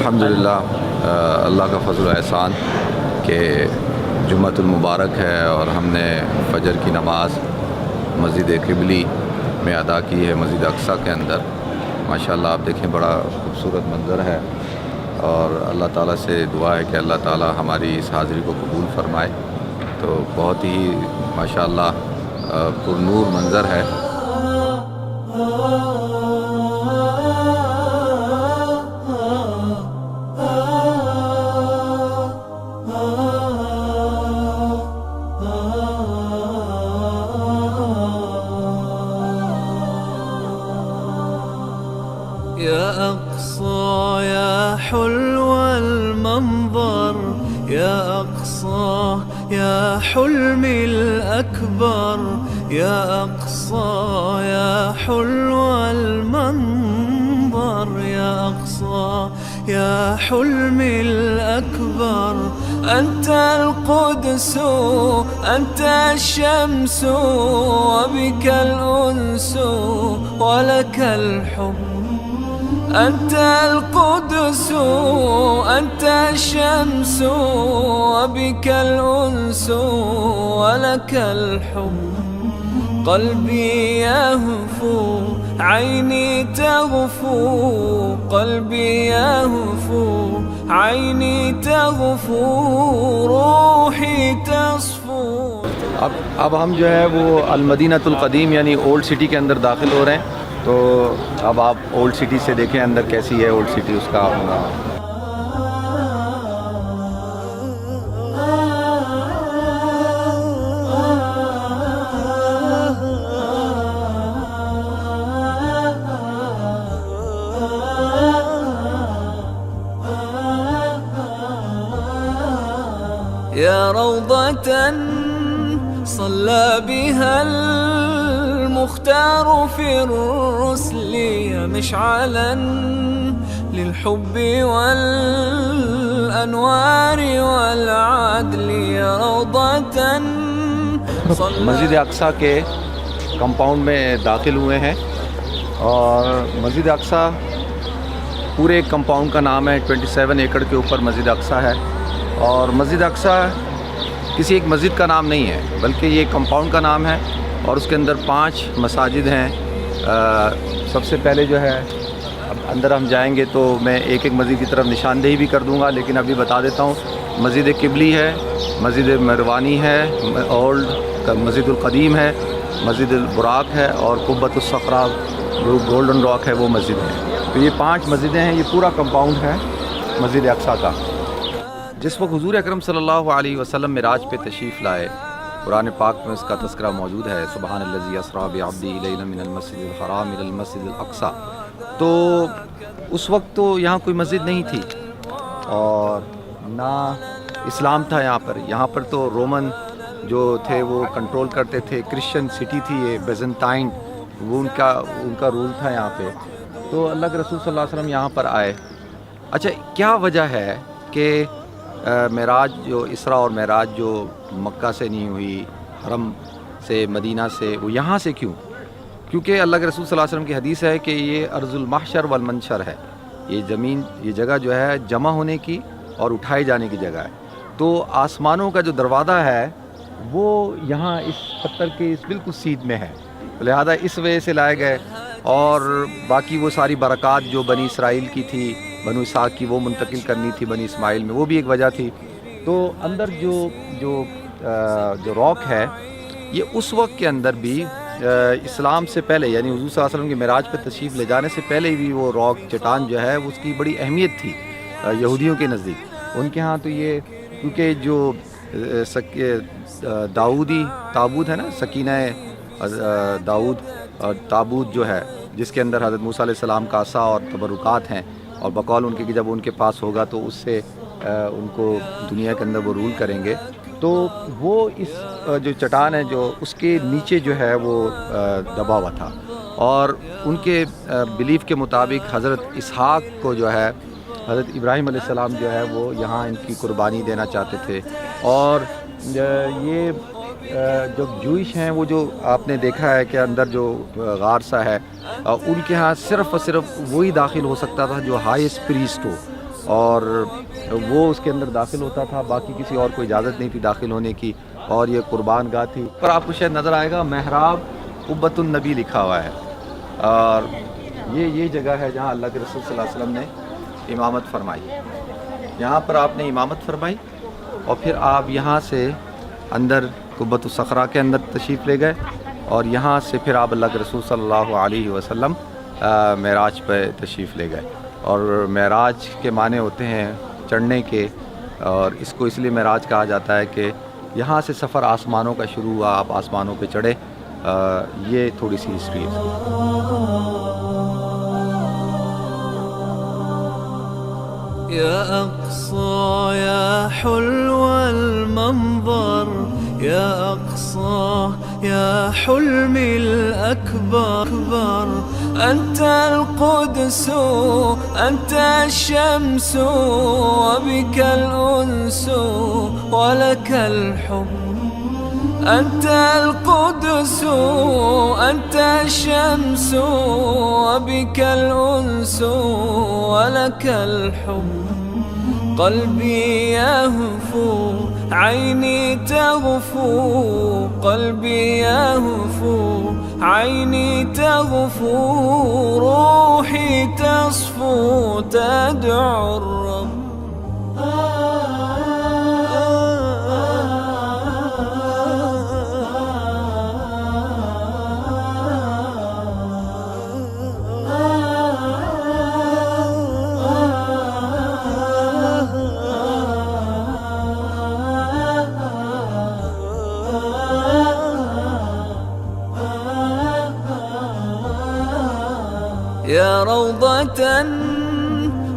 الحمدللہ اللہ کا فضل و احسان کہ جمعۃ المبارک ہے اور ہم نے فجر کی نماز مسجد قبلی میں ادا کی ہے، مسجد اقصیٰ کے اندر۔ ماشاءاللہ آپ دیکھیں بڑا خوبصورت منظر ہے، اور اللہ تعالیٰ سے دعا ہے کہ اللہ تعالیٰ ہماری اس حاضری کو قبول فرمائے۔ تو بہت ہی ماشاءاللہ پر نور منظر ہے۔ يا أقصى يا حلو المنظر، يا أقصى يا حلمي الأكبر، يا أقصى يا حلو المنظر، يا أقصى يا حلمي الأكبر. أنت القدس أنت الشمس وبك الأنس ولك الحب. أنت القدس أنت الشمس وبك الأنس ولك الحب. قلبي يهفو عيني تغفو، قلبي يهفو عيني تغفو، روحي تصفو. اب ہم جو ہے وہ المدینۃ القدیم یعنی اولڈ سٹی کے اندر داخل ہو رہے ہیں۔ تو اب آپ اولڈ سٹی سے دیکھیں اندر کیسی ہے اولڈ سٹی، اس کا اپنا يا روضة صلى بها المختار في الرسل، يا مشعلا للحب والأنوار والعدل. يا روضة مسجد اقصیٰ کے کمپاؤنڈ میں داخل ہوئے ہیں، اور مسجد اقصیٰ پورے کمپاؤنڈ کا نام ہے، 27 ایکڑ کے اوپر مسجد اقصیٰ ہے۔ اور مسجد اقصیٰ کسی ایک مسجد کا نام نہیں ہے، بلکہ یہ کمپاؤنڈ کا نام ہے، اور اس کے اندر 5 مساجد ہیں۔ سب سے پہلے جو ہے اب اندر ہم جائیں گے تو میں ایک ایک مسجد کی طرف نشاندہی بھی کر دوں گا، لیکن ابھی بتا دیتا ہوں۔ مسجد قبلی ہے، مسجد مروانی ہے، اولڈ مسجد القدیم ہے، مسجد البراق ہے، اور قبۃ الصخرہ جو گولڈن راک ہے وہ مسجد ہے۔ تو یہ 5 مسجدیں ہیں، یہ پورا کمپاؤنڈ ہے مسجد اقصیٰ کا۔ جس وقت حضور اکرم صلی اللہ علیہ وسلم معراج پہ تشریف لائے، قرآن پاک میں اس کا تذکرہ موجود ہے، سبحان الذی اسریٰ بعبدہ لیلا من المسجد الحرام الی المسجد الاقصیٰ۔ تو اس وقت تو یہاں کوئی مسجد نہیں تھی، اور نہ اسلام تھا یہاں پر تو رومن جو تھے وہ کنٹرول کرتے تھے، کرسچن سٹی تھی یہ، بیزنٹائن، وہ ان کا رول تھا یہاں پہ۔ تو اللہ کے رسول صلی اللہ علیہ وسلم یہاں پر آئے۔ اچھا، کیا وجہ ہے کہ معراج جو اسراء اور معراج جو مکہ سے نہیں ہوئی، حرم سے، مدینہ سے، وہ یہاں سے کیوں؟ کیونکہ اللہ کے رسول صلی اللہ علیہ وسلم کی حدیث ہے کہ یہ ارض المحشر والمنشر ہے، یہ زمین، یہ جگہ جو ہے جمع ہونے کی اور اٹھائے جانے کی جگہ ہے۔ تو آسمانوں کا جو دروازہ ہے وہ یہاں اس پتھر کے اس بالکل سیدھ میں ہے، لہذا اس وجہ سے لائے گئے۔ اور باقی وہ ساری برکات جو بنی اسرائیل کی تھی، بنو اسحاق کی، وہ منتقل کرنی تھی بنی اسماعیل میں، وہ بھی ایک وجہ تھی۔ تو اندر جو راک ہے، یہ اس وقت کے اندر بھی اسلام سے پہلے، یعنی حضور صلی اللہ علیہ وسلم کے معراج پہ تشریف لے جانے سے پہلے بھی وہ راک چٹان جو ہے اس کی بڑی اہمیت تھی یہودیوں کے نزدیک۔ ان کے ہاں تو یہ، کیونکہ جو داؤدی تابوت ہے نا، سکینہ داؤد تابوت جو ہے، جس کے اندر حضرت موسیٰ علیہ السلام کا عصا اور تبرکات ہیں، اور بقول ان کے کہ جب ان کے پاس ہوگا تو اس سے ان کو دنیا کے اندر وہ رول کریں گے۔ تو وہ اس جو چٹان ہے جو اس کے نیچے جو ہے وہ دبا ہوا تھا، اور ان کے بلیف کے مطابق حضرت اسحاق کو جو ہے، حضرت ابراہیم علیہ السلام جو ہے وہ یہاں ان کی قربانی دینا چاہتے تھے۔ اور یہ جو جوئش ہیں، وہ جو آپ نے دیکھا ہے کہ اندر جو غار سا ہے، ان کے ہاں صرف اور صرف وہی داخل ہو سکتا تھا جو ہائیسٹ پریسٹ ہو، اور وہ اس کے اندر داخل ہوتا تھا، باقی کسی اور کو اجازت نہیں تھی داخل ہونے کی، اور یہ قربان گاہ تھی۔ پر آپ کو شاید نظر آئے گا محراب قبۃ النبی لکھا ہوا ہے، اور یہ جگہ ہے جہاں اللہ کے رسول صلی اللہ علیہ وسلم نے امامت فرمائی۔ یہاں پر آپ نے امامت فرمائی، اور پھر آپ یہاں سے اندر قبۃ الصخرہ کے اندر تشریف لے گئے، اور یہاں سے پھر آپ اللہ کے رسول صلی اللہ علیہ وسلم معراج پہ تشریف لے گئے۔ اور معراج کے معنی ہوتے ہیں چڑھنے کے، اور اس کو اس لیے معراج کہا جاتا ہے کہ یہاں سے سفر آسمانوں کا شروع ہوا، آپ آسمانوں پہ چڑھے۔ یہ تھوڑی سی ہسٹری ہے۔ يا أقصى يا حلو المنظر، يا أقصى يا حلمي الأكبر، أنت القدس أنت الشمس وبك الأنس ولك الحب، أنت القدس أنت الشمس وبك الأنس ولك الحب، قلبي يهفو عيني تغفو، قلبي يهفو عيني تغفو، روحي تصفو تدعو الرب. يا روضة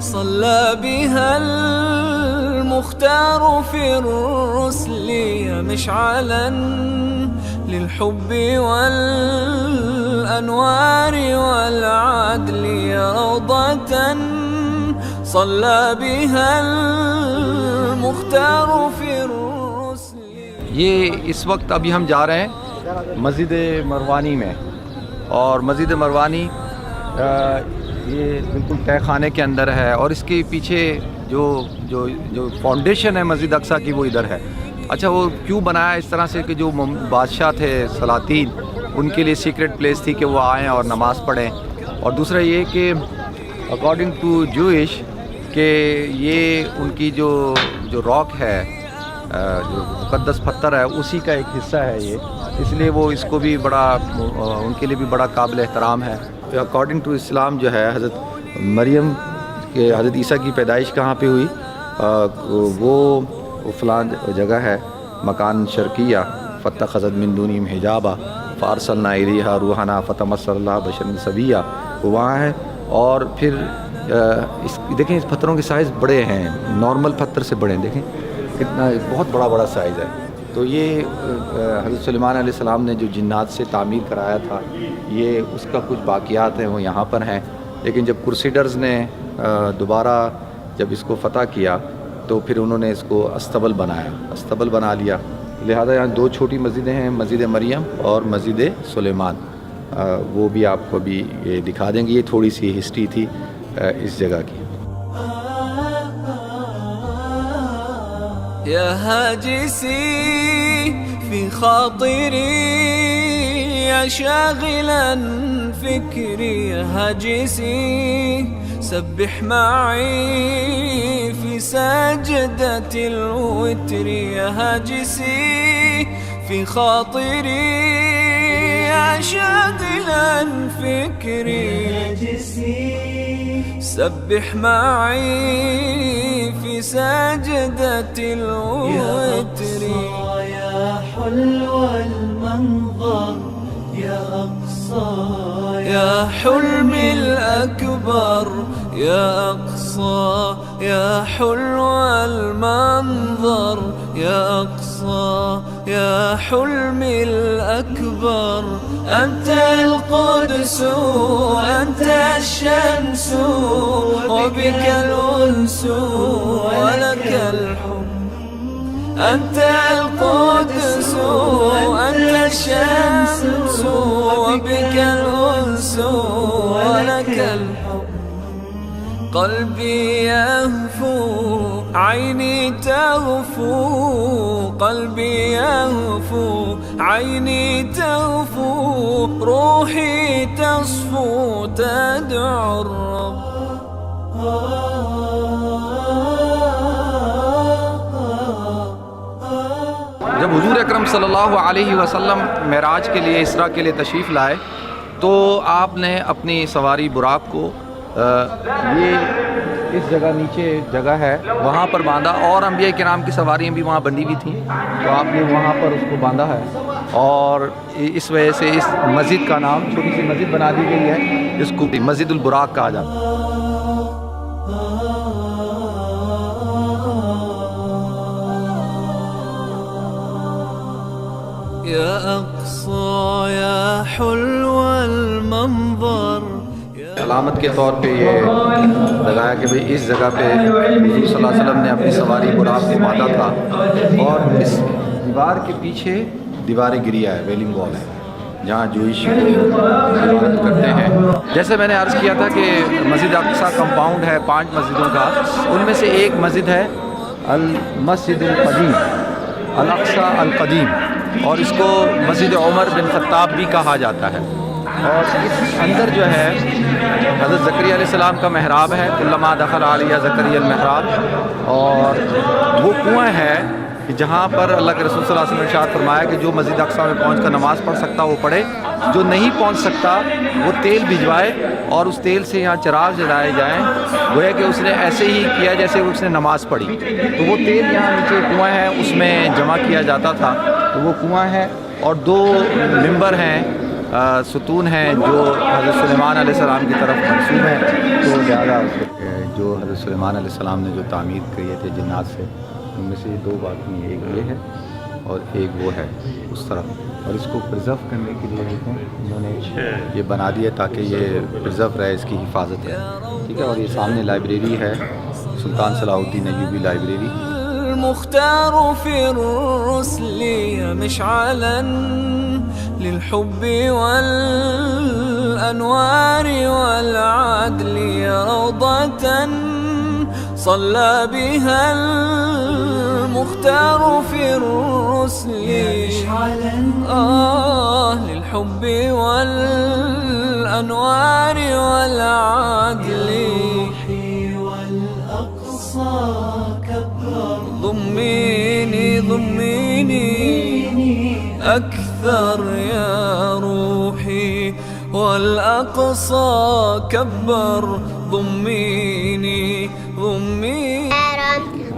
صلى بها المختار في الرسل، يا مشعلا للحب والأنوار والعدل، يا روضة صلى بها المختار في الرسل. یہ اس وقت ابھی ہم جا رہے ہیں مسجد مروانی میں، اور مسجد مروانی یہ بالکل تہہ خانے کے اندر ہے، اور اس کے پیچھے جو فاؤنڈیشن ہے مسجد اقصیٰ کی وہ ادھر ہے۔ اچھا، وہ کیوں بنایا اس طرح سے کہ جو بادشاہ تھے سلاطین، ان کے لیے سیکرٹ پلیس تھی کہ وہ آئیں اور نماز پڑھیں، اور دوسرا یہ کہ اکارڈنگ ٹو جوئش کہ یہ ان کی جو راک ہے، جو مقدس پتھر ہے، اسی کا ایک حصہ ہے یہ، اس لیے وہ اس کو بھی بڑا ان کے لیے بھی بڑا قابل احترام ہے۔ اکارڈنگ ٹو اسلام جو ہے حضرت مریم کے، حضرت عیسیٰ کی پیدائش کہاں پہ ہوئی، وہ فلان جگہ ہے، مکان شرقیہ، فاتخذت من دونہم حجابا فارسلنا الیہا روحنا فتمثل لہا بشرا سویا، وہ وہاں ہے۔ اور پھر دیکھیں اس پتھروں کے سائز بڑے ہیں، نارمل پتھر سے بڑے ہیں، دیکھیں کتنا بہت بڑا سائز ہے۔ تو یہ حضرت سلیمان علیہ السلام نے جو جنات سے تعمیر کرایا تھا، یہ اس کا کچھ باقیات ہیں وہ یہاں پر ہیں، لیکن جب کرسیڈرز نے دوبارہ جب اس کو فتح کیا تو پھر انہوں نے اس کو استبل بنا لیا، لہذا یہاں دو چھوٹی مسجدیں ہیں، مسجد مریم اور مسجد سلیمان، وہ بھی آپ کو بھی یہ دکھا دیں گے۔ یہ تھوڑی سی ہسٹری تھی اس جگہ کی۔ يا هاجسي في خاطري يا شاغلا فكري، يا هاجسي سبح معي في سجدة الوتر، يا هاجسي في خاطري يا شاغلا فكري، سبح معي في سجدة الوتر. يا حلو المنظر يا أقصى يا حلمي الأكبر، يا أقصى يا حلو المنظر، يا أقصى يا حلمي الأكبر، أنت القدس أنت الشمس وبك الأنس ولك الحب، أنت القدس أنت الشمس وبك الأنس ولك الحب، قلبي يهفو عيني تغفو قلبي يهفو عيني تغفو روحي تصفو تدعو الرب. جب حضور اکرم صلی اللہ علیہ وسلم معراج کے لیے اسراء کے لیے تشریف لائے تو آپ نے اپنی سواری براق کو یہ اس جگہ نیچے جگہ ہے وہاں پر باندھا، اور انبیاء کرام کی سواریاں بھی وہاں بندھی ہوئی تھیں، تو آپ نے وہاں پر اس کو باندھا ہے، اور اس وجہ سے اس مسجد کا نام، چھوٹی سی مسجد بنا دی گئی ہے، اس کو مسجد البراق کہا جاتا ہے۔ يا أقصى يا حلو المنظر. علامت کے طور پہ یہ لگایا کہ بھئی اس جگہ پہ حضور صلی اللہ علیہ وسلم نے اپنی سواری براق کو باندھا تھا، اور اس دیوار کے پیچھے دیوار گریا ہے، ویلنگ وال ہے، جہاں جوئش عبادت کرتے ہیں۔ جیسے میں نے عرض کیا تھا کہ مسجد اقصیٰ کمپاؤنڈ ہے 5 مسجدوں کا، ان میں سے ایک مسجد ہے المسجد القدیم، الاقصیٰ القدیم، اور اس کو مسجد عمر بن خطاب بھی کہا جاتا ہے۔ اور اس اندر جو ہے حضرت زکریا علیہ السلام کا محراب ہے، کلما دخل علیہ زکریا المحراب، اور وہ کنواں ہے کہ جہاں پر اللہ کے رسول صلی اللہ علیہ وسلم نے ارشاد فرمایا کہ جو مسجد اقصیٰ میں پہنچ کر نماز پڑھ سکتا وہ پڑھے، جو نہیں پہنچ سکتا وہ تیل بھجوائے اور اس تیل سے یہاں چراغ جلائے جائیں، گویا کہ اس نے ایسے ہی کیا جیسے اس نے نماز پڑھی۔ تو وہ تیل یہاں نیچے کنواں ہے، اس میں جمع کیا جاتا تھا، تو وہ کنواں ہے، اور 2 ممبر ہیں، ستون ہیں جو حضرت سلیمان علیہ السلام کی طرف منسوب ہیں، تو لہٰذا جو حضرت سلیمان علیہ السلام نے جو تعمیر کیے تھے جنات سے، ان میں سے 2 باقی ہیں، ایک یہ ہے اور ایک وہ ہے اس طرف، اور اس کو پرزرو کرنے کے لیے دیکھیں انہوں نے یہ بنا دیا تاکہ یہ پرزرو رہے، اس کی حفاظت ہے، ٹھیک ہے۔ اور یہ سامنے لائبریری ہے، سلطان صلاح الدین ایوبی لائبریری۔ المختار في الرسل مشعلا للحب والأنوار والعدل روضة صلى بها المختار في الرسل مشعلا للحب والأنوار والعدل والأقصى كبر ضميني ضميني أكثر يا روحي والأقصى كبر ضميني ضميني.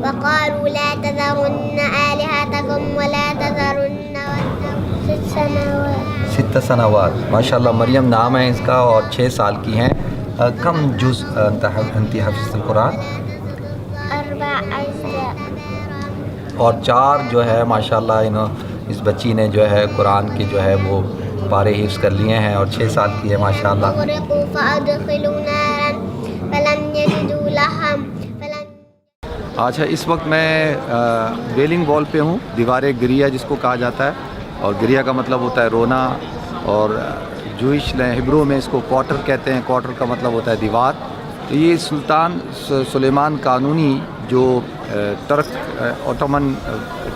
وقالوا لا تذرن آلهتكم ولا تذرن وثنا 6 سنوات. 6 سنوات، ماشاءاللہ مریم نام ہے اس کا، اور 6 سال کی ہیں۔ کم جز انت حفظ القرآن؟ 4 أجزاء. اور 4 جو ہے ماشاءاللہ اس بچی نے جو ہے قرآن کے جو ہے وہ پارے حفظ کر لیے ہیں، اور 6 سال کی ہے ماشاءاللہ۔ غرقوا فأدخلوا نارا فلم يجدوا لهم. اچھا، اس وقت میں ویلنگ وال پہ ہوں، دیوار گریا جس کو کہا جاتا ہے، اور گریا کا مطلب ہوتا ہے رونا، اور جوئش ہبرو میں اس کو کوارٹر کہتے ہیں، کوارٹر کا مطلب ہوتا ہے دیوار۔ تو یہ سلطان سلیمان قانونی جو ترک اوٹومن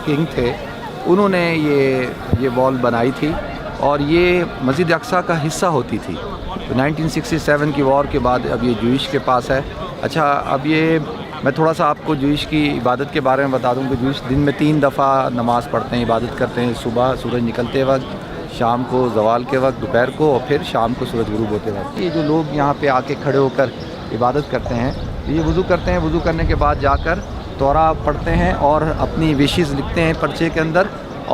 کنگ تھے، انہوں نے یہ وال بنائی تھی، اور یہ مسجد اقصیٰ کا حصہ ہوتی تھی۔ تو 1967 کی وار کے بعد اب یہ جوئش کے پاس ہے۔ اچھا، اب یہ میں تھوڑا سا آپ کو جوئش کی عبادت کے بارے میں بتا دوں کہ جوئش دن میں 3 دفعہ نماز پڑھتے ہیں، عبادت کرتے ہیں، صبح سورج نکلتے وقت، شام کو زوال کے وقت، دوپہر کو، اور پھر شام کو سورج غروب ہوتے وقت۔ یہ جو لوگ یہاں پہ آ کے کھڑے ہو کر عبادت کرتے ہیں، یہ وضو کرتے ہیں، وضو کرنے کے بعد جا کر تورا پڑھتے ہیں اور اپنی وشز لکھتے ہیں پرچے کے اندر،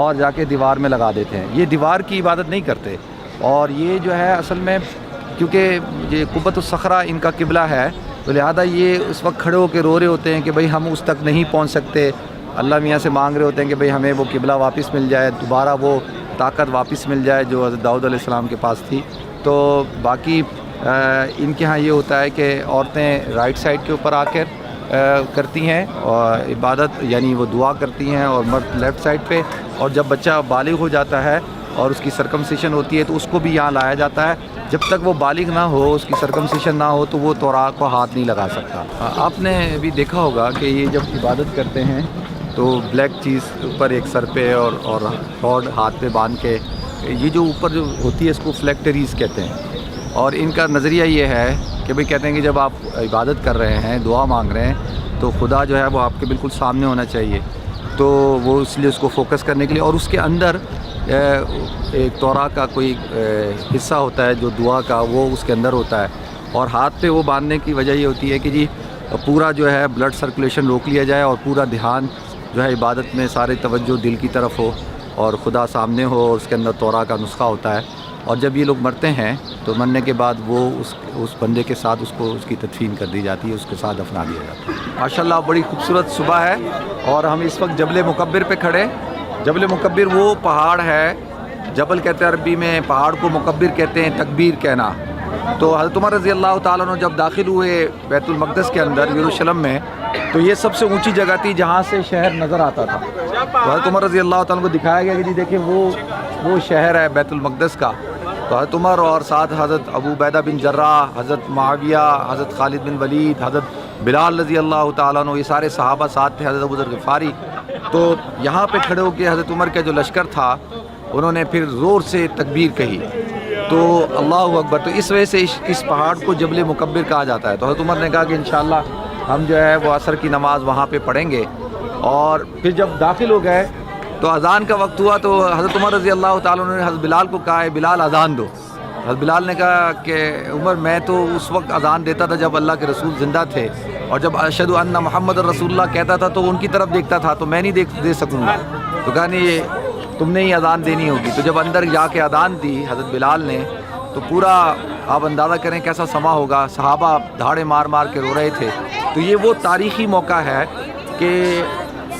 اور جا کے دیوار میں لگا دیتے ہیں۔ یہ دیوار کی عبادت نہیں کرتے، اور یہ جو ہے اصل میں کیونکہ یہ قبۃ الصخرہ ان کا قبلہ ہے، تو لہذا یہ اس وقت کھڑے ہو کے رو رہے ہوتے ہیں کہ بھئی ہم اس تک نہیں پہنچ سکتے، اللہ میاں سے مانگ رہے ہوتے ہیں کہ بھئی ہمیں وہ قبلہ واپس مل جائے، دوبارہ وہ طاقت واپس مل جائے جو حضرت داؤد علیہ السلام کے پاس تھی۔ تو باقی ان کے ہاں یہ ہوتا ہے کہ عورتیں رائٹ سائڈ کے اوپر آ کر کرتی ہیں اور عبادت، یعنی وہ دعا کرتی ہیں، اور مرد لیفٹ سائڈ پہ، اور جب بچہ بالغ ہو جاتا ہے اور اس کی سرکمسیشن ہوتی ہے تو اس کو بھی یہاں لایا جاتا ہے، جب تک وہ بالغ نہ ہو، اس کی سرکمسیشن نہ ہو، تو وہ توراق کو ہاتھ نہیں لگا سکتا۔ آپ نے بھی دیکھا ہوگا کہ یہ جب عبادت کرتے ہیں تو بلیک چیز اوپر ایک سر پہ اور راڈ ہاتھ پہ باندھ کے، یہ جو اوپر جو ہوتی ہے اس کو فلیکٹریز کہتے ہیں، اور ان کا نظریہ یہ ہے کہ بھئی کہتے ہیں کہ جب آپ عبادت کر رہے ہیں، دعا مانگ رہے ہیں، تو خدا جو ہے وہ آپ کے بالکل سامنے ہونا چاہیے، تو وہ اس لیے اس کو فوکس کرنے کے لیے، اور اس کے اندر ایک توراق کا کوئی حصہ ہوتا ہے جو دعا کا، وہ اس کے اندر ہوتا ہے، اور ہاتھ پہ وہ باندھنے کی وجہ یہ ہوتی ہے کہ جی پورا جو ہے بلڈ سرکولیشن روک لیا جائے، اور پورا دھیان جو ہے عبادت میں سارے توجہ دل کی طرف ہو، اور خدا سامنے ہو، اور اس کے اندر توراق کا نسخہ ہوتا ہے، اور جب یہ لوگ مرتے ہیں تو مرنے کے بعد وہ اس بندے کے ساتھ اس کی تدفین کر دی جاتی ہے، اس کے ساتھ دفنا دیا جاتا ہے۔ ماشاءاللہ بڑی خوبصورت صبح ہے، اور ہم اس وقت جبل مکبر پہ کھڑے۔ جبل مکبر وہ پہاڑ ہے، جبل کہتے ہیں عربی میں، پہاڑ کو مکبر کہتے ہیں تکبیر کہنا۔ تو حضرت عمر رضی اللہ تعالیٰ عنہ جب داخل ہوئے بیت المقدس کے اندر یروشلم میں، تو یہ سب سے اونچی جگہ تھی جہاں سے شہر نظر آتا تھا۔ تو حضرت عمر رضی اللہ تعالیٰ عنہ کو دکھایا گیا کہ جی دیکھیں وہ شہر ہے بیت المقدس کا۔ تو حضرت عمر اور ساتھ حضرت ابو عبیدہ بن جراح، حضرت معاویہ، حضرت خالد بن ولید، حضرت بلال رضی اللہ تعالیٰ عنہ، یہ سارے صحابہ ساتھ تھے، حضرت ابو ذر غفاری۔ تو یہاں پہ کھڑے ہو کے حضرت عمر کا جو لشکر تھا، انہوں نے پھر زور سے تکبیر کہی، تو اللہ اکبر۔ تو اس وجہ سے اس پہاڑ کو جبل مکبر کہا جاتا ہے۔ تو حضرت عمر نے کہا کہ انشاءاللہ ہم جو ہے وہ عصر کی نماز وہاں پہ پڑھیں گے، اور پھر جب داخل ہو گئے تو اذان کا وقت ہوا، تو حضرت عمر رضی اللہ تعالیٰ عنہ نے حضرت بلال کو کہا ہے بلال اذان دو۔ حضرت بلال نے کہا کہ عمر میں تو اس وقت اذان دیتا تھا جب اللہ کے رسول زندہ تھے، اور جب اشہد ان محمد رسول اللہ کہتا تھا تو ان کی طرف دیکھتا تھا، تو میں نہیں دے سکوں گا۔ تو کہا نہیں، تم نے ہی اذان دینی ہوگی۔ تو جب اندر جا کے اذان دی حضرت بلال نے، تو پورا آپ اندازہ کریں کیسا سما ہوگا، صحابہ دھاڑے مار مار کے رو رہے تھے۔ تو یہ وہ تاریخی موقع ہے کہ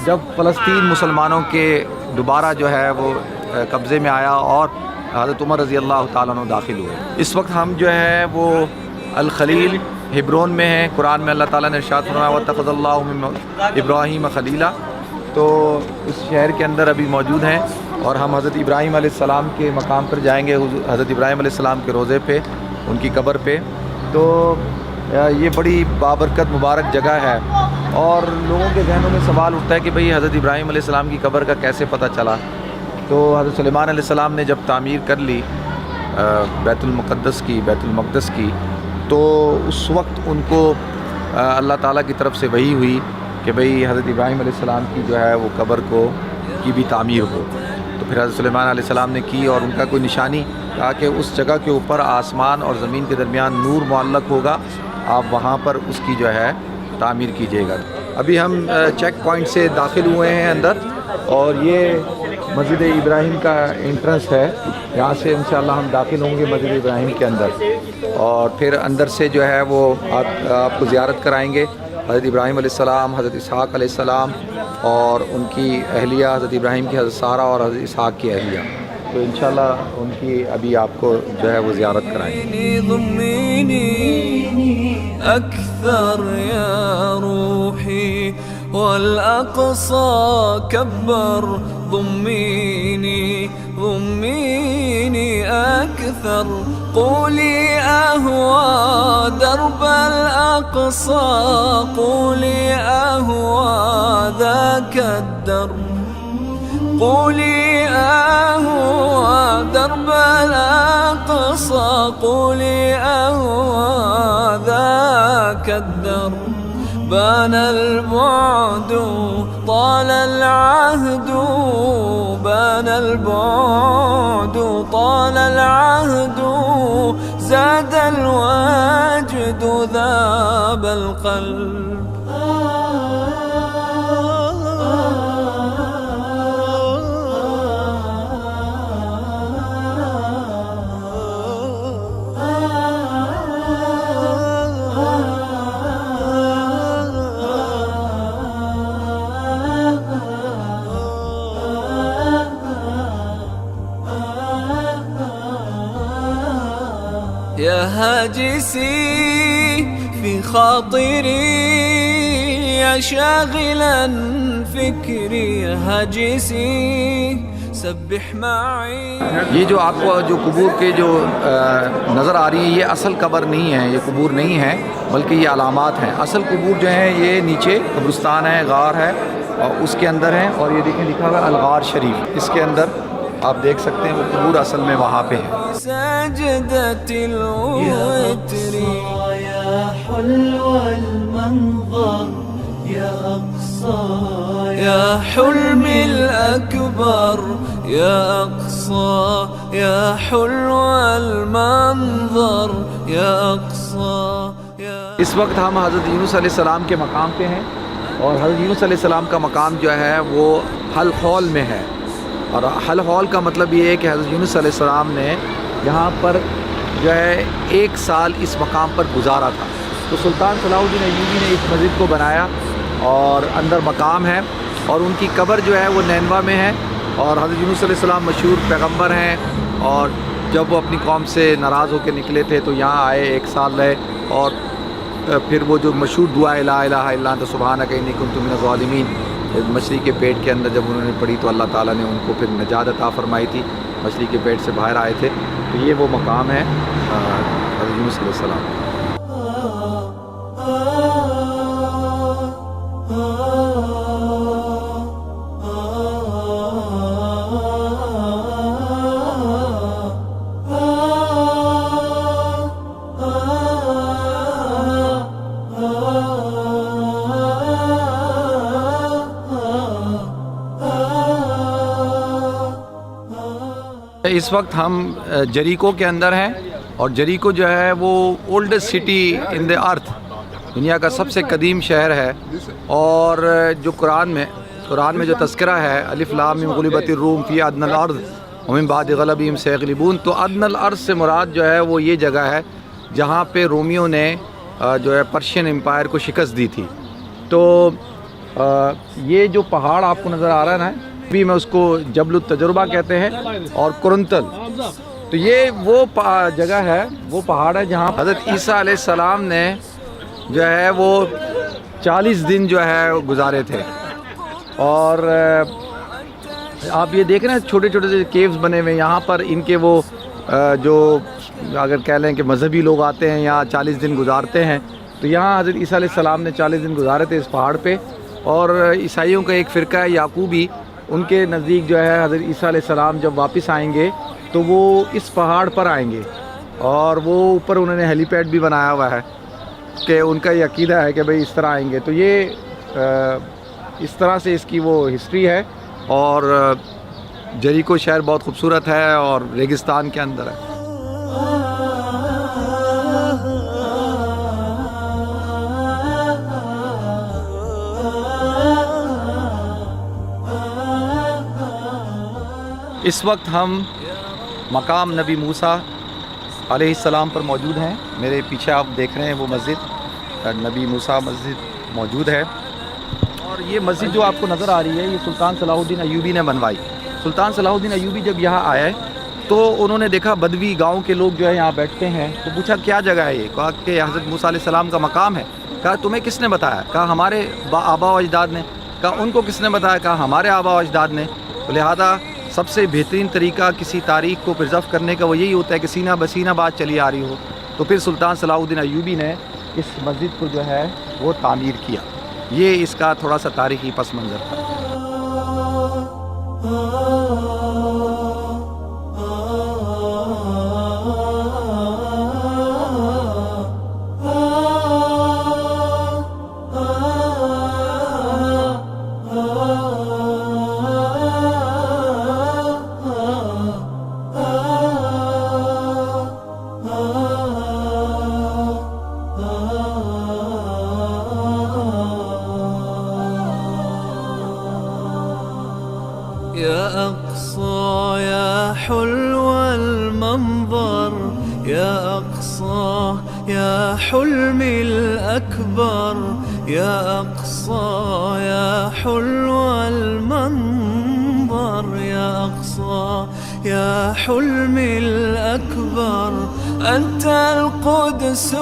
جب فلسطین مسلمانوں کے دوبارہ جو ہے وہ قبضے میں آیا، اور حضرت عمر رضی اللہ تعالیٰ عنہ داخل ہوئے۔ اس وقت ہم جو ہے وہ الخلیل ہبرون میں ہیں۔ قرآن میں اللہ تعالیٰ نے ارشاد فرمایا وَاتَّخَذَ اللَّهُ مِن ابراہیم خلیلا، تو اس شہر کے اندر ابھی موجود ہیں، اور ہم حضرت ابراہیم علیہ السلام کے مقام پر جائیں گے، حضرت ابراہیم علیہ السلام کے روضے پہ، ان کی قبر پہ۔ تو یہ بڑی بابرکت مبارک جگہ ہے، اور لوگوں کے ذہنوں میں سوال اٹھتا ہے کہ بھئی حضرت ابراہیم علیہ السلام کی قبر کا کیسے پتہ چلا؟ تو حضرت سلیمان علیہ السلام نے جب تعمیر کر لی بیت المقدس کی، تو اس وقت ان کو اللہ تعالیٰ کی طرف سے وحی ہوئی کہ بھئی حضرت ابراہیم علیہ السلام کی جو ہے وہ قبر کی بھی تعمیر ہو۔ تو پھر حضرت سلیمان علیہ السلام نے کی، اور ان کا کوئی نشانی کہا کہ اس جگہ کے اوپر آسمان اور زمین کے درمیان نور معلق ہوگا، آپ وہاں پر اس کی جو ہے تعمیر کیجیے گا۔ ابھی ہم چیک پوائنٹ سے داخل ہوئے ہیں اندر، اور یہ مسجد ابراہیم کا انٹرنس ہے، یہاں سے انشاءاللہ ہم داخل ہوں گے مسجد ابراہیم کے اندر، اور پھر اندر سے جو ہے وہ آپ کو زیارت کرائیں گے حضرت ابراہیم علیہ السلام، حضرت اسحاق علیہ السلام، اور ان کی اہلیہ حضرت ابراہیم کی حضرت سارہ اور حضرت اسحاق کی اہلیہ۔ تو انشاءاللہ ان کی ابھی آپ کو جو ہے وہ زیارت کرائیں گے۔ ضميني أكثر يا روحي والأقصى كبر ضميني أكثر قولي أهوى درب الأقصى قولي أهوى ذاك الدرب قولي أهوى درب الأقصى قولي أهوى ذاك الدرب بان البعد طال العهد بان البعد طال العهد زاد الوجد ذاب القلب يا هاجسي في خاطري يا شاغلا فكري يا هاجسي سبح معي. یہ جو آپ کو جو قبور کے جو نظر آ رہی ہیں یہ اصل قبر نہیں ہے، یہ قبور نہیں ہے بلکہ یہ علامات ہیں. اصل قبور جو ہیں یہ نیچے قبرستان ہے، غار ہے اور اس کے اندر ہیں. اور یہ دیکھیں لکھا ہوا ہے الغار شریف، اس کے اندر آپ دیکھ سکتے ہیں وہ قبور اصل میں وہاں پہ ہے. سجدة الوتر يا حلو المنظر يا أقصى يا حلمي الأكبر يا أقصى يا حلو المنظر يا أقصى يا. اس وقت ہم حضرت یونس علیہ السلام کے مقام پہ ہیں اور حضرت یونس علیہ السلام کا مقام جو ہے وہ حل حول میں ہے. اور حل حول کا مطلب یہ ہے کہ حضرت یونس علیہ السلام نے یہاں پر جو ہے 1 سال اس مقام پر گزارا تھا. تو سلطان صلاح الدین ایوبی نے اس مسجد کو بنایا اور اندر مقام ہے اور ان کی قبر جو ہے وہ نینوا میں ہے. اور حضرت یونس علیہ السلام مشہور پیغمبر ہیں اور جب وہ اپنی قوم سے ناراض ہو کے نکلے تھے تو یہاں آئے، 1 سال رہے اور پھر وہ جو مشہور دعا لا الہ الا انت سبحانک انی کنت من الظالمین مچھلی کے پیٹ کے اندر جب انہوں نے پڑھی تو اللہ تعالیٰ نے ان کو پھر نجات عطا فرمائی تھی، مچھلی کے پیٹ سے باہر آئے تھے. تو یہ وہ مقام ہے حضرت یونس علیہ السلام. اس وقت ہم جریکو کے اندر ہیں اور جریکو جو ہے وہ اولڈسٹ سٹی ان دی ارتھ، دنیا کا سب سے قدیم شہر ہے. اور جو قرآن میں جو تذکرہ ہے الف لام میم غلبت الروم فی ادنی الارض ومن بعد غلبہم سیغلبون، تو ادنی الارض سے مراد جو ہے وہ یہ جگہ ہے جہاں پہ رومیوں نے جو ہے پرشین امپائر کو شکست دی تھی. تو یہ جو پہاڑ آپ کو نظر آ رہا ہے نا، بھی میں اس کو جبل التجربہ کہتے ہیں اور کرنتل، تو یہ وہ جگہ ہے، وہ پہاڑ ہے جہاں حضرت عیسیٰ علیہ السلام نے جو ہے وہ 40 دن جو ہے گزارے تھے. اور آپ یہ دیکھ رہے ہیں چھوٹے چھوٹے سے کیوز بنے ہوئے، یہاں پر ان کے وہ جو اگر کہہ لیں کہ مذہبی لوگ آتے ہیں یہاں 40 دن گزارتے ہیں. تو یہاں حضرت عیسیٰ علیہ السلام نے 40 دن گزارے تھے اس پہاڑ پہ. اور عیسائیوں کا ایک فرقہ ہے یعقوبی، ان کے نزدیک جو ہے حضرت عیسیٰ علیہ السلام جب واپس آئیں گے تو وہ اس پہاڑ پر آئیں گے اور وہ اوپر انہوں نے ہیلی پیڈ بھی بنایا ہوا ہے کہ ان کا یہ عقیدہ ہے کہ بھئی اس طرح آئیں گے. تو یہ اس طرح سے اس کی وہ ہسٹری ہے. اور جریکو شہر بہت خوبصورت ہے اور ریگستان کے اندر ہے. اس وقت ہم مقام نبی موسیٰ علیہ السلام پر موجود ہیں. میرے پیچھے آپ دیکھ رہے ہیں وہ مسجد نبی موسیٰ مسجد موجود ہے. اور یہ مسجد جو آپ کو نظر آ رہی ہے یہ سلطان صلاح الدین ایوبی نے بنوائی. سلطان صلاح الدین ایوبی جب یہاں آئے تو انہوں نے دیکھا بدوی گاؤں کے لوگ جو ہے یہاں بیٹھتے ہیں. تو پوچھا کیا جگہ ہے یہ؟ کہا کہ حضرت موسیٰ علیہ السلام کا مقام ہے. کہا تمہیں کس نے بتایا؟ کہا ہمارے آبا و اجداد نے. کہا ان کو کس نے بتایا؟ کہا ہمارے آبا و اجداد نے. تو لہٰذا سب سے بہترین طریقہ کسی تاریخ کو پرزرو کرنے کا وہ یہی ہوتا ہے کہ سینہ بسینہ بات چلی آ رہی ہو. تو پھر سلطان صلاح الدین ایوبی نے اس مسجد کو جو ہے وہ تعمیر کیا. یہ اس کا تھوڑا سا تاریخی پس منظر تھا. يا أقصى يا حلو المنظر يا أقصى يا حلمي الأكبر يا أقصى يا حلو المنظر يا أقصى يا حلمي الأكبر. أنت القدس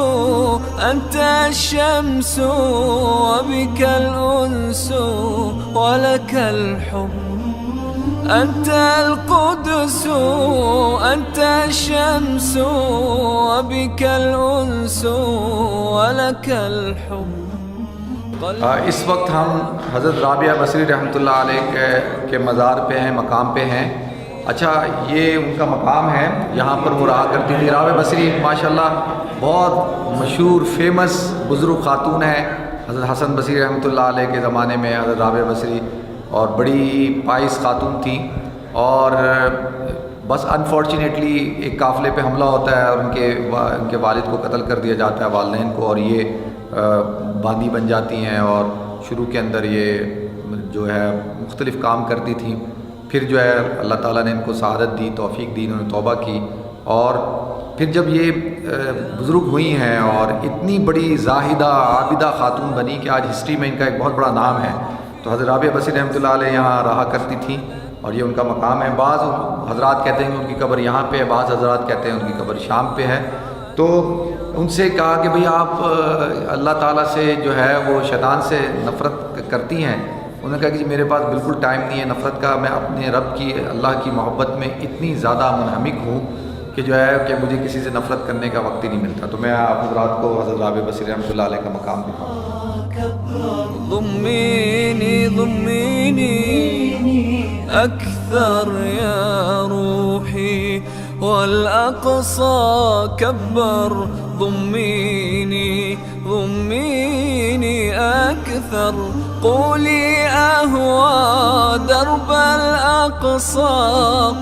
أنت الشمس وبك الأنس ولك الحب أنت القدس أنت الشمس وبك الأنس ولك الحب. اس وقت ہم حضرت رابعہ بصری رحمۃ اللہ علیہ کے مزار پہ ہیں، مقام پہ ہیں. اچھا، یہ ان کا مقام ہے، یہاں پر وہ رہا کرتی تھی. رابعہ بصری ماشاءاللہ بہت مشہور فیمس بزرگ خاتون ہیں. حضرت حسن بصری رحمۃ اللہ علیہ کے زمانے میں حضرت رابعہ بصری اور بڑی پائس خاتون تھیں. اور بس انفارچونیٹلی ایک قافلے پہ حملہ ہوتا ہے اور ان کے والد کو قتل کر دیا جاتا ہے، والدین کو، اور یہ باندی بن جاتی ہیں. اور شروع کے اندر یہ جو ہے مختلف کام کرتی تھیں. پھر جو ہے اللہ تعالیٰ نے ان کو سعادت دی، توفیق دی، انہوں نے توبہ کی. اور پھر جب یہ بزرگ ہوئی ہیں اور اتنی بڑی زاہدہ عابدہ خاتون بنی کہ آج ہسٹری میں ان کا ایک بہت بڑا نام ہے. تو حضرت رابعہ بصری رحمۃ اللہ علیہ یہاں رہا کرتی تھیں اور یہ ان کا مقام ہے. بعض حضرات کہتے ہیں کہ ان کی قبر یہاں پہ ہے، بعض حضرات کہتے ہیں ان کی قبر شام پہ ہے. تو ان سے کہا کہ بھئی آپ اللہ تعالیٰ سے جو ہے وہ شیطان سے نفرت کرتی ہیں. انہوں نے کہا کہ جی میرے پاس بالکل ٹائم نہیں ہے نفرت کا، میں اپنے رب کی، اللہ کی محبت میں اتنی زیادہ منہمک ہوں کہ جو ہے کہ مجھے کسی سے نفرت کرنے کا وقت ہی نہیں ملتا. تو میں آپ حضرات کو حضرت رابعہ بصری رحمۃ اللہ علیہ کا مقام دکھاؤں. ضميني ضميني أكثر يا روحي والأقصى كبر. ضميني ضميني أكثر. قولي أهوى درب الأقصى.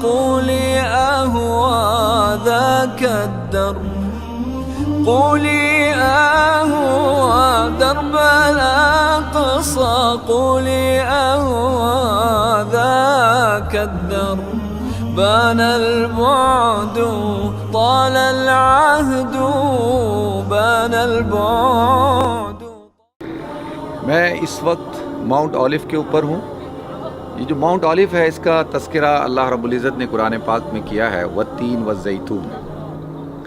قولي أهوى ذاك الدرب. قولي أهوى درب الأقصى. قولي أهوى ذاك الدرب. بان البعد طال العهد. بان البعد. میں اس وقت ماؤنٹ اولیف کے اوپر ہوں. یہ جو ماؤنٹ اولیف ہے اس کا تذکرہ اللہ رب العزت نے قرآن پاک میں کیا ہے، والتین والزیتون.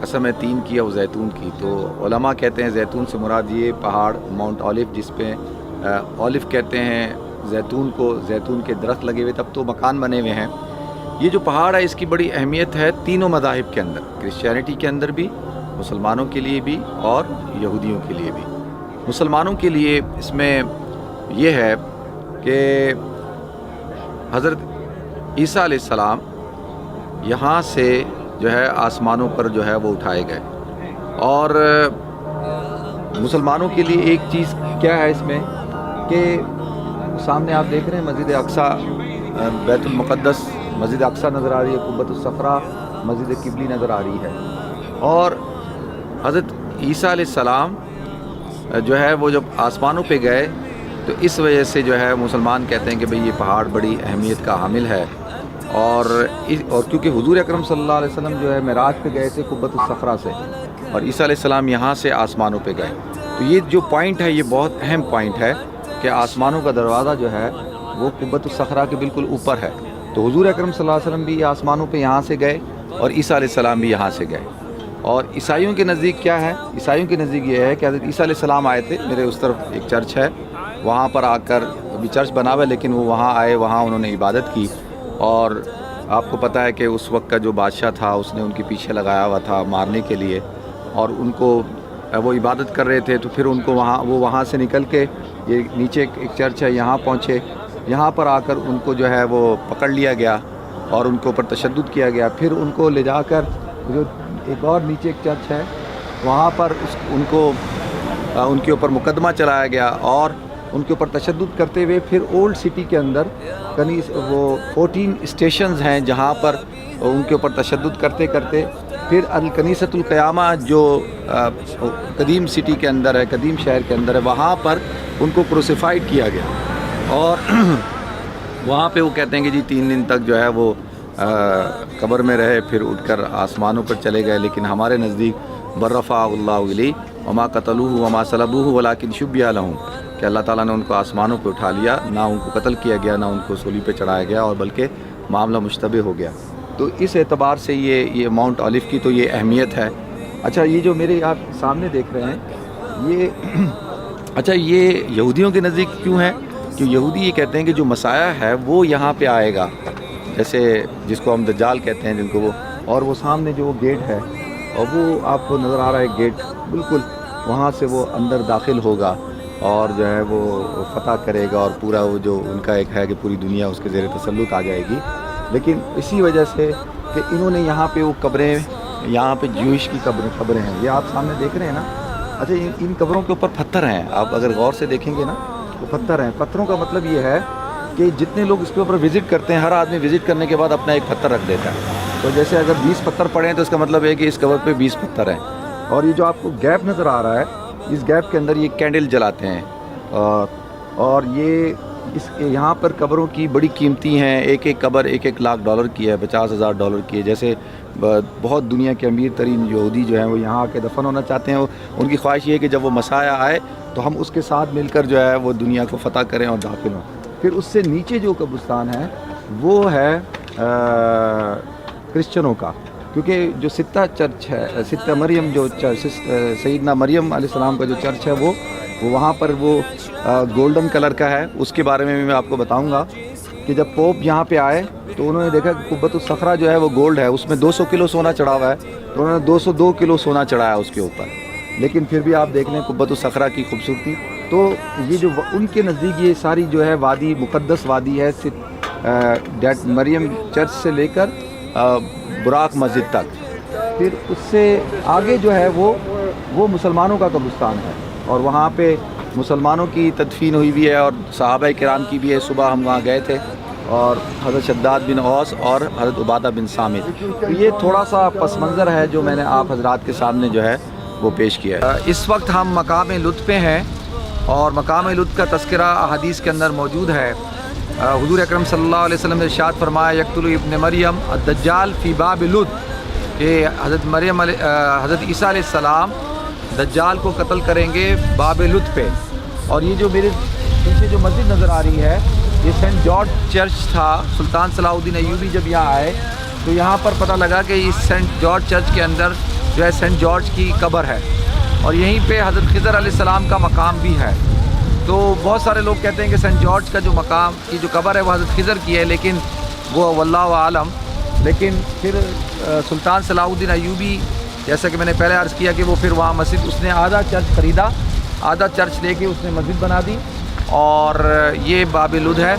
قسم ہے تین کی اور زیتون کی. تو علماء کہتے ہیں زیتون سے مراد یہ پہاڑ ماؤنٹ اولیف، جس پہ اولیف کہتے ہیں زیتون کو، زیتون کے درخت لگے ہوئے، تب تو مکان بنے ہوئے ہیں. یہ جو پہاڑ ہے اس کی بڑی اہمیت ہے تینوں مذاہب کے اندر، کرسچینٹی کے اندر بھی، مسلمانوں کے لیے بھی اور یہودیوں کے لیے بھی. مسلمانوں کے لیے اس میں یہ ہے کہ حضرت عیسیٰ علیہ السلام یہاں سے جو ہے آسمانوں پر جو ہے وہ اٹھائے گئے. اور مسلمانوں کے لیے ایک چیز کیا ہے اس میں کہ سامنے آپ دیکھ رہے ہیں مسجد اقصیٰ، بیت المقدس، مسجد اقصیٰ نظر آ رہی ہے، قبۃ الصخرہ، مسجد قبلی نظر آ رہی ہے. اور حضرت عیسیٰ علیہ السلام جو ہے وہ جب آسمانوں پہ گئے تو اس وجہ سے جو ہے مسلمان کہتے ہیں کہ بھئی یہ پہاڑ بڑی اہمیت کا حامل ہے. اور کیونکہ حضور اکرم صلی اللہ علیہ وسلم جو ہے معراج پہ گئے تھے قبۃ الصخرہ سے، اور عیسیٰ علیہ السلام یہاں سے آسمانوں پہ گئے. تو یہ جو پوائنٹ ہے یہ بہت اہم پوائنٹ ہے کہ آسمانوں کا دروازہ جو ہے وہ قبۃ الصخرہ کے بالکل اوپر ہے. تو حضور اکرم صلی اللہ علیہ وسلم بھی آسمانوں پہ یہاں سے گئے اور عیسیٰ علیہ السلام بھی یہاں سے گئے. اور عیسائیوں کے نزدیک کیا ہے؟ عیسائیوں کے نزدیک یہ ہے کہ حضرت عیسیٰ علیہ السلام آئے تھے. میرے اس طرف ایک چرچ ہے، وہاں پر آ کر، ابھی چرچ بنا ہوا ہے لیکن وہ وہاں آئے، وہاں انہوں نے عبادت کی. اور آپ کو پتہ ہے کہ اس وقت کا جو بادشاہ تھا اس نے ان کے پیچھے لگایا ہوا تھا مارنے کے لیے، اور ان کو وہ عبادت کر رہے تھے. تو پھر ان کو وہاں سے نکل کے یہ نیچے ایک چرچ ہے یہاں پہنچے. یہاں پر آ کر ان کو جو ہے وہ پکڑ لیا گیا اور ان کے اوپر تشدد کیا گیا. پھر ان کو لے جا کر جو ایک اور نیچے ایک چرچ ہے وہاں پر ان کے اوپر مقدمہ چلایا گیا اور ان کے اوپر تشدد کرتے ہوئے پھر اولڈ سٹی کے اندر وہ 14 اسٹیشنز ہیں جہاں پر ان کے اوپر تشدد کرتے کرتے پھر الکنیسۃ القیامہ جو قدیم سٹی کے اندر ہے، قدیم شہر کے اندر ہے، وہاں پر ان کو کروسیفائڈ کیا گیا. اور وہاں پہ وہ کہتے ہیں کہ جی 3 دن تک جو ہے وہ قبر میں رہے، پھر اٹھ کر آسمانوں پر چلے گئے. لیکن ہمارے نزدیک برفع اللہ علیہ وما قتلوہ وما صلبوہ ولکن شبیہ لہم، کہ اللہ تعالیٰ نے ان کو آسمانوں پہ اٹھا لیا، نہ ان کو قتل کیا گیا، نہ ان کو صلیب پہ چڑھایا گیا، اور بلکہ معاملہ مشتبہ ہو گیا. تو اس اعتبار سے یہ ماؤنٹ اولیف کی تو یہ اہمیت ہے. اچھا، یہ جو میرے آپ سامنے دیکھ رہے ہیں یہ یہودیوں کے نزدیک کیوں ہے؟ کہ یہودی یہ کہتے ہیں کہ جو مسیح ہے وہ یہاں پہ آئے گا، جیسے جس کو ہم دجال کہتے ہیں جن کو وہ، اور وہ سامنے جو گیٹ ہے اور وہ آپ کو نظر آ رہا ہے گیٹ بالکل، وہاں سے وہ اندر داخل ہوگا اور جو ہے وہ فتح کرے گا، اور پورا وہ جو ان کا ایک ہے کہ پوری دنیا اس کے زیر تسلط آ جائے گی۔ لیکن اسی وجہ سے کہ انہوں نے یہاں پہ وہ قبریں، یہاں پہ جوئش کی قبریں ہیں، یہ آپ سامنے دیکھ رہے ہیں نا۔ اچھا ان قبروں کے اوپر پتھر ہیں، آپ اگر غور سے دیکھیں گے نا وہ پتھر ہیں۔ پتھروں کا مطلب یہ ہے کہ جتنے لوگ اس کے اوپر وزٹ کرتے ہیں، ہر آدمی وزٹ کرنے کے بعد اپنا ایک پتھر رکھ دیتا ہے۔ تو جیسے اگر 20 پتھر پڑے ہیں تو اس کا مطلب ہے کہ اس قبر پہ 20 پتھر ہیں۔ اور یہ جو آپ کو گیپ نظر آ رہا ہے، اس گیپ کے اندر یہ کینڈل جلاتے ہیں، اور یہ یہاں پر قبروں کی بڑی قیمتی ہیں۔ ایک ایک قبر $1,00,000 کی ہے، $50,000 کی ہے۔ جیسے بہت دنیا کے امیر ترین یہودی جو ہیں وہ یہاں آ کے دفن ہونا چاہتے ہیں، ان کی خواہش یہ ہے کہ جب وہ مسیح آئے تو ہم اس کے ساتھ مل کر جو ہے وہ دنیا کو فتح کریں اور داخل ہوں۔ پھر اس سے نیچے جو قبرستان ہے وہ ہے کرسچنوں کا، کیونکہ جو ستہ چرچ ہے، ستہ مریم جو چرچ، سیدنا مریم علیہ السلام کا جو چرچ ہے وہ وہاں پر وہ گولڈن کلر کا ہے۔ اس کے بارے میں آپ کو بتاؤں گا کہ جب پوپ یہاں پہ آئے تو انہوں نے دیکھا کہ قبۃ الصخرہ جو ہے وہ گولڈ ہے، اس میں 200 کلو سونا چڑھا ہوا ہے، تو انہوں نے 202 کلو سونا چڑھایا اس کے اوپر۔ لیکن پھر بھی آپ دیکھ لیں قبۃ الصخرہ کی خوبصورتی۔ تو یہ جو ان کے نزدیک یہ ساری جو ہے وادی مقدس وادی ہے، مریم چرچ سے لے کر براق مسجد تک۔ پھر اس سے آگے جو ہے وہ مسلمانوں کا قبرستان ہے، اور وہاں پہ مسلمانوں کی تدفین ہوئی بھی ہے اور صحابہ کرام کی بھی ہے۔ صبح ہم وہاں گئے تھے، اور حضرت شداد بن اوس اور حضرت عبادہ بن صامت۔ تو یہ تھوڑا سا پس منظر ہے جو میں نے آپ حضرات کے سامنے جو ہے وہ پیش کیا ہے۔ اس وقت ہم مقام لطف پہ ہیں، اور مقام لطف کا تذکرہ احادیث کے اندر موجود ہے۔ حضور اکرم صلی اللہ علیہ وسلم نے ارشاد فرمایا یقتل ابن مریم الدجال فی باب لطف، کہ حضرت عیسیٰ علیہ السلام دجال کو قتل کریں گے باب لطف پہ۔ اور یہ جو میرے پیچھے جو مسجد نظر آ رہی ہے یہ سینٹ جارج چرچ تھا۔ سلطان صلاح الدین ایوبی جب یہاں آئے تو یہاں پر پتہ لگا کہ اس سینٹ جارج چرچ کے اندر جو ہے سینٹ جارج کی قبر ہے، اور یہیں پہ حضرت خضر علیہ السلام کا مقام بھی ہے۔ تو بہت سارے لوگ کہتے ہیں کہ سینٹ جارج کا جو مقام کی جو قبر ہے وہ حضرت خضر کی ہے، لیکن وہ واللہ عالم۔ لیکن پھر سلطان صلاح الدین ایوبی، جیسا کہ میں نے پہلے عرض کیا کہ وہ پھر وہاں مسجد، اس نے آدھا چرچ خریدا، آدھا چرچ لے کے اس نے مسجد بنا دی، اور یہ باب لد ہے۔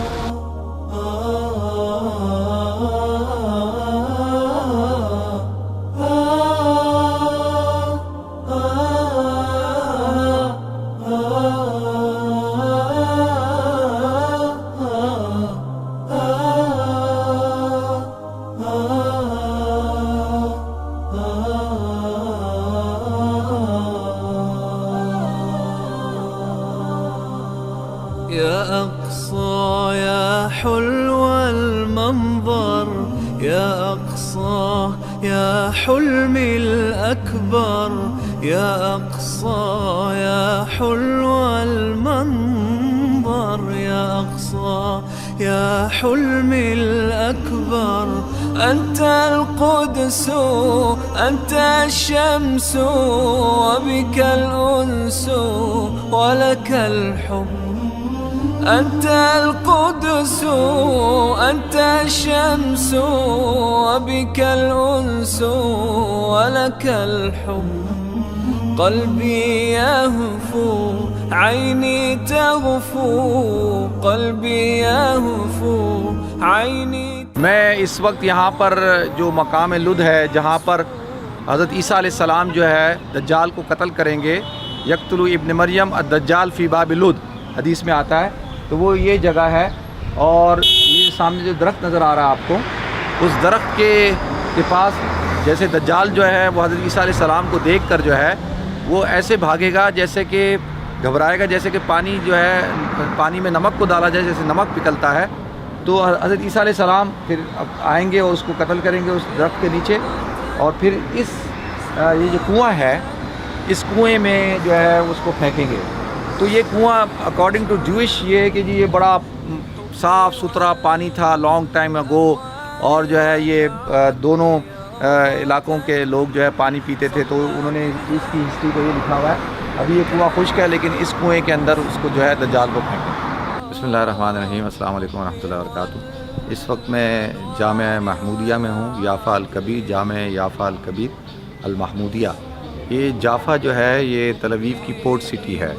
يا أقصى يا حلو المنظر، يا أقصى يا حلمي الأكبر، يا أقصى يا حلو المنظر، يا أقصى يا حلمي الأكبر. أنت القدس أنت الشمس وبك الأنس ولك الحب. أنت القدس أنت الشمس وبك الأنس ولك الحب. قلبي يهفو عيني تغفو، قلبي يهفو عيني. میں اس وقت یہاں پر جو مقام لد ہے جہاں پر حضرت عیسیٰ علیہ السلام جو ہے دجال کو قتل کریں گے، یقتل ابن مریم الدجال فی باب لد حدیث میں آتا ہے، تو وہ یہ جگہ ہے. اور یہ سامنے جو درخت نظر آ رہا ہے آپ کو، اس درخت کے پاس جیسے دجال جو ہے وہ حضرت عیسیٰ علیہ السلام کو دیکھ کر جو ہے وہ ایسے بھاگے گا جیسے کہ گھبرائے گا، جیسے کہ پانی جو ہے پانی میں نمک کو ڈالا جائے جیسے نمک پگھلتا ہے. تو حضرت عیسیٰ علیہ السلام پھر آئیں گے اور اس کو قتل کریں گے اس درخت کے نیچے، اور پھر یہ جو کنواں ہے اس کنویں میں جو ہے اس کو پھینکیں گے. تو یہ کنواں اکارڈنگ ٹو جوئش یہ ہے کہ جی یہ بڑا صاف ستھرا پانی تھا لانگ ٹائم اگو، اور جو ہے یہ دونوں علاقوں کے لوگ جو ہے پانی پیتے تھے. تو انہوں نے اس کی ہسٹری کو یہ لکھا ہوا ہے. ابھی یہ کنواں خشک ہے لیکن اس کنویں کے اندر اس کو جو ہے دجال کو پھینکیں. بسم اللہ الرحمن الرحیم. السلام علیکم ورحمۃ اللہ وبرکاتہ. اس وقت میں جامعہ محمودیہ میں ہوں، یافا الکبیر، جامعہ یافا الکبیر المحمودیہ۔ یہ جافا جو ہے یہ تل ابیب کی پورٹ سٹی ہے،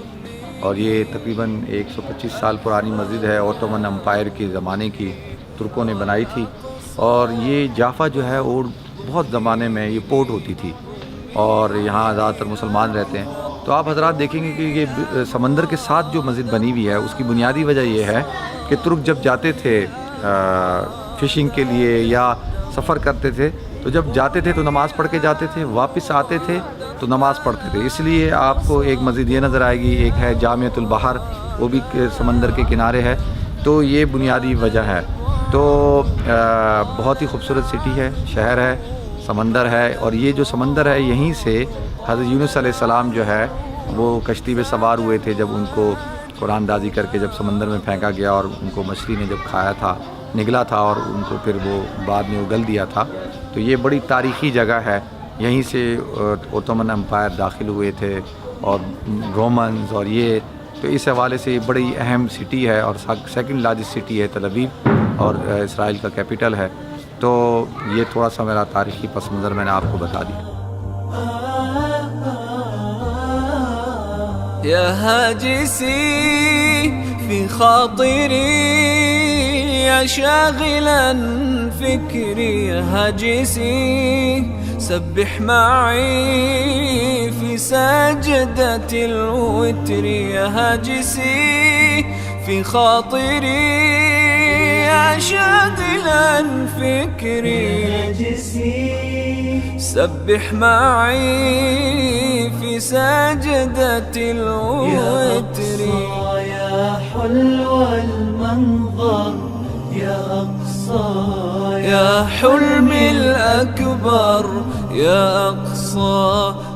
اور یہ تقریباً 125 سال پرانی مسجد ہے، اوٹومن امپائر کے زمانے کی ترکوں نے بنائی تھی۔ اور یہ جافا جو ہے اور بہت زمانے میں یہ پورٹ ہوتی تھی، اور یہاں زیادہ تر مسلمان رہتے ہیں۔ تو آپ حضرات دیکھیں گے کہ یہ سمندر کے ساتھ جو مسجد بنی ہوئی ہے، اس کی بنیادی وجہ یہ ہے کہ ترک جب جاتے تھے فشنگ کے لیے یا سفر کرتے تھے، تو جب جاتے تھے تو نماز پڑھ کے جاتے تھے، واپس آتے تھے تو نماز پڑھتے تھے۔ اس لیے آپ کو ایک مسجد یہ نظر آئے گی، ایک ہے جامعۃ البحر، وہ بھی سمندر کے کنارے ہے۔ تو یہ بنیادی وجہ ہے۔ تو بہت ہی خوبصورت سٹی ہے، شہر ہے، سمندر ہے، اور یہ جو سمندر ہے یہیں سے حضرت یونس علیہ السلام جو ہے وہ کشتی پہ سوار ہوئے تھے، جب ان کو قرآن دازی کر کے جب سمندر میں پھینکا گیا اور ان کو مچھلی نے جب کھایا تھا، نگلا تھا، اور ان کو پھر وہ بعد میں اگل دیا تھا۔ تو یہ بڑی تاریخی جگہ ہے، یہیں سے اوٹومن امپائر داخل ہوئے تھے اور رومنز، اور یہ تو اس حوالے سے یہ بڑی اہم سٹی ہے، اور سیکنڈ لارجسٹ سٹی ہے تل ابیب، اور اسرائیل کا کیپٹل ہے۔ تو یہ تھوڑا سا میرا تاریخی پس منظر میں نے آپ کو بتا دیا۔ يا هاجسي في خاطري يا شاغلا فكري، يا هاجسي سبح معي في سجدة الوتر، يا هاجسي في خاطري يا شاغلا فكري، سبح معي في سجدة الوتر. يا حلو المنظر يا أقصى، يا حلمي الأكبر يا أقصى،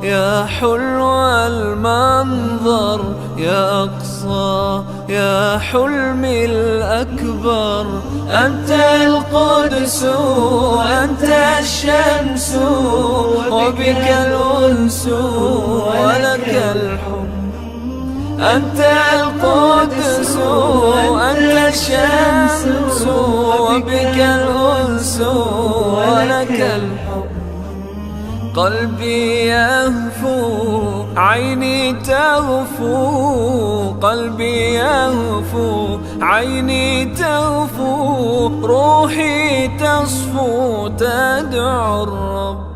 يا حلو المنظر يا أقصى، يا حلمي الأكبر. أنت القدس، أنت الشمس، وبك الأنس ولك الحب. أنت القدس، أنت الشمس، وبك الأنس ولك الحب. قلبي يهفو، عيني تغفو، قلبي يهفو، عيني تغفو، روحي تصفو تدعو الرب.